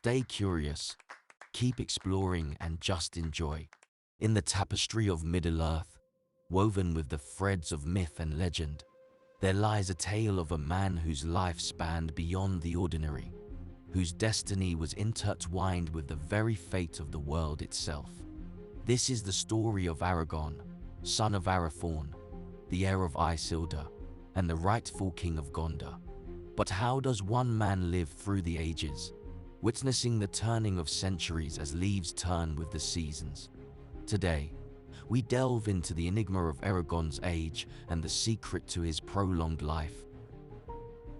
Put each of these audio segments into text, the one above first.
stay curious, keep exploring, and just enjoy. In the tapestry of Middle-earth, woven with the threads of myth and legend, there lies a tale of a man whose life spanned beyond the ordinary, whose destiny was intertwined with the very fate of the world itself. This is the story of Aragorn, son of Arathorn, the heir of Isildur, and the rightful king of Gondor. But how does one man live through the ages, witnessing the turning of centuries as leaves turn with the seasons? Today, we delve into the enigma of Aragorn's age and the secret to his prolonged life.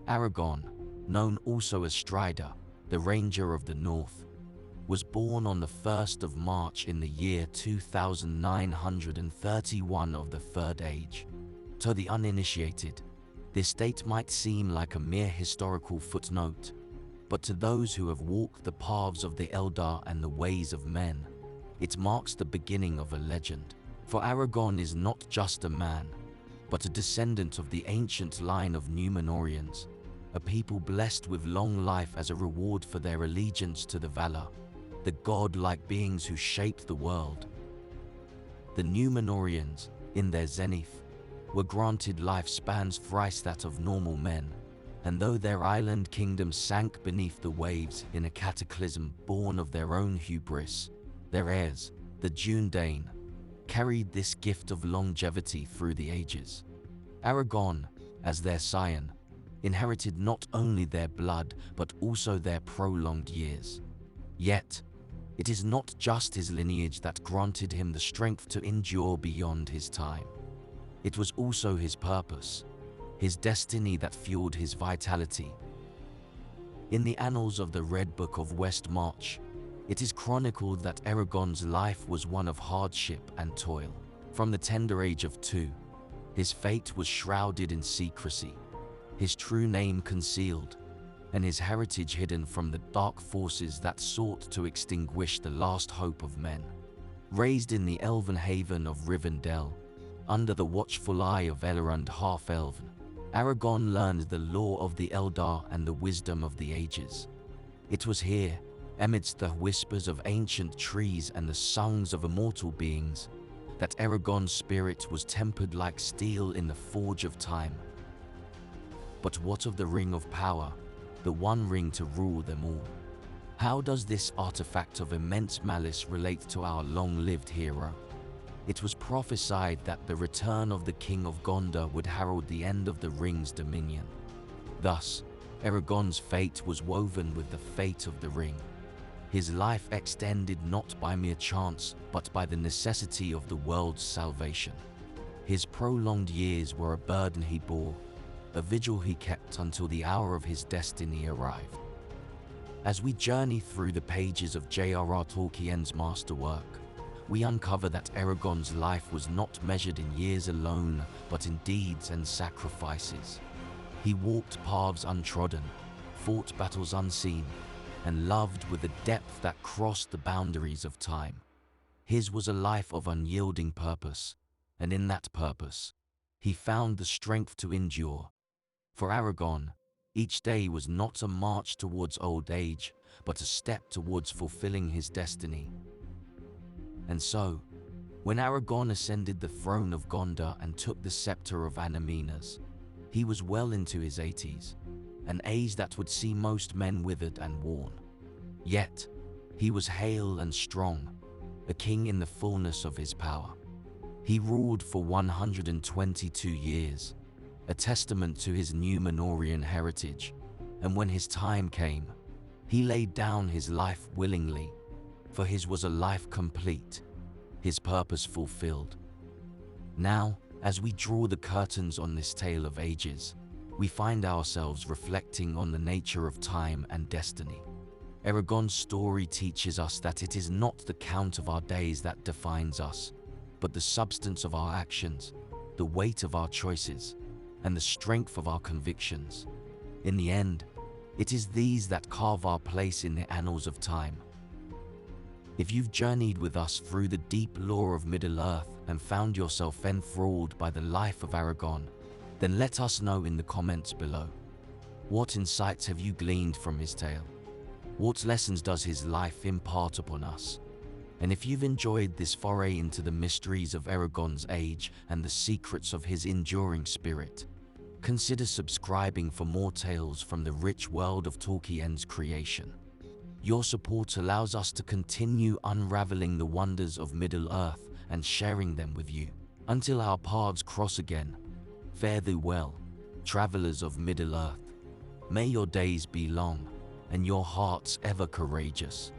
Aragorn, known also as Strider, the Ranger of the North, was born on the 1st of March in the year 2931 of the Third Age. To the uninitiated, this date might seem like a mere historical footnote, but to those who have walked the paths of the Eldar and the ways of men, it marks the beginning of a legend. For Aragorn is not just a man, but a descendant of the ancient line of Númenóreans, a people blessed with long life as a reward for their allegiance to the Valar, the godlike beings who shaped the world. The Númenóreans, in their zenith, were granted lifespans thrice that of normal men, and though their island kingdom sank beneath the waves in a cataclysm born of their own hubris, their heirs, the Dúnedain, carried this gift of longevity through the ages. Aragorn, as their scion, inherited not only their blood but also their prolonged years. Yet, it is not just his lineage that granted him the strength to endure beyond his time. It was also his purpose, his destiny that fueled his vitality. In the annals of the Red Book of West March, it is chronicled that Aragorn's life was one of hardship and toil. From the tender age of 2, his fate was shrouded in secrecy, his true name concealed, and his heritage hidden from the dark forces that sought to extinguish the last hope of men. Raised in the elven haven of Rivendell, under the watchful eye of Elrond half-elven, Aragorn learned the lore of the Eldar and the wisdom of the ages. It was here, amidst the whispers of ancient trees and the songs of immortal beings, that Aragorn's spirit was tempered like steel in the forge of time. But what of the Ring of Power, the one ring to rule them all? How does this artifact of immense malice relate to our long-lived hero? It was prophesied that the return of the King of Gondor would herald the end of the ring's dominion. Thus, Aragorn's fate was woven with the fate of the ring. His life extended not by mere chance, but by the necessity of the world's salvation. His prolonged years were a burden he bore, a vigil he kept until the hour of his destiny arrived. As we journey through the pages of J.R.R. Tolkien's masterwork, we uncover that Aragorn's life was not measured in years alone, but in deeds and sacrifices. He walked paths untrodden, fought battles unseen, and loved with a depth that crossed the boundaries of time. His was a life of unyielding purpose, and in that purpose, he found the strength to endure. For Aragorn, each day was not a march towards old age, but a step towards fulfilling his destiny. And so, when Aragorn ascended the throne of Gondor and took the scepter of Anaminas, he was well into his 80s, an age that would see most men withered and worn. Yet, he was hale and strong, a king in the fullness of his power. He ruled for 122 years, a testament to his Númenórean heritage, and when his time came, he laid down his life willingly, for his was a life complete, his purpose fulfilled. Now, as we draw the curtains on this tale of ages, we find ourselves reflecting on the nature of time and destiny. Aragorn's story teaches us that it is not the count of our days that defines us, but the substance of our actions, the weight of our choices, and the strength of our convictions. In the end, it is these that carve our place in the annals of time. If you've journeyed with us through the deep lore of Middle-earth and found yourself enthralled by the life of Aragorn, then let us know in the comments below. What insights have you gleaned from his tale? What lessons does his life impart upon us? And if you've enjoyed this foray into the mysteries of Aragorn's age and the secrets of his enduring spirit, consider subscribing for more tales from the rich world of Tolkien's creation. Your support allows us to continue unraveling the wonders of Middle-earth and sharing them with you. Until our paths cross again, fare thee well, travelers of Middle-earth. May your days be long, and your hearts ever courageous.